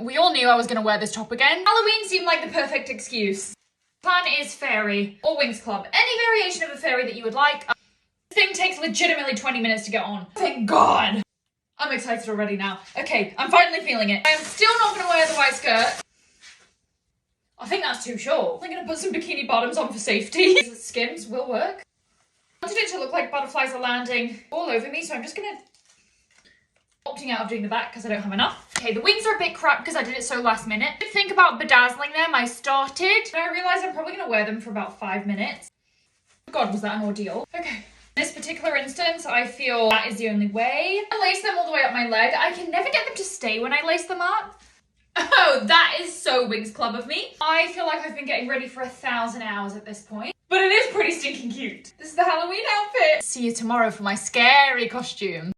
We all knew I was gonna wear this top again. Halloween seemed like the perfect excuse. Plan is fairy or Winx Club. Any variation of a fairy that you would like. This thing takes legitimately 20 minutes to get on. Thank God. I'm excited already now. Okay, I'm finally feeling it. I am still not gonna wear the white skirt. I think that's too short. I'm gonna put some bikini bottoms on for safety. Skims will work. I wanted it to look like butterflies are landing all over me, so I'm just gonna opting out of doing the back because I don't have enough. Okay, the wings are a bit crap because I did it so last minute. I didn't think about bedazzling them. I started, and I realised I'm probably gonna wear them for about 5 minutes. God, was that an ordeal? Okay. In this particular instance, I feel that is the only way. I lace them all the way up my leg. I can never get them to stay when I lace them up. Oh, that is so Winx Club of me. I feel like I've been getting ready for 1,000 hours at this point. But it is pretty stinking cute. This is the Halloween outfit. See you tomorrow for my scary costume.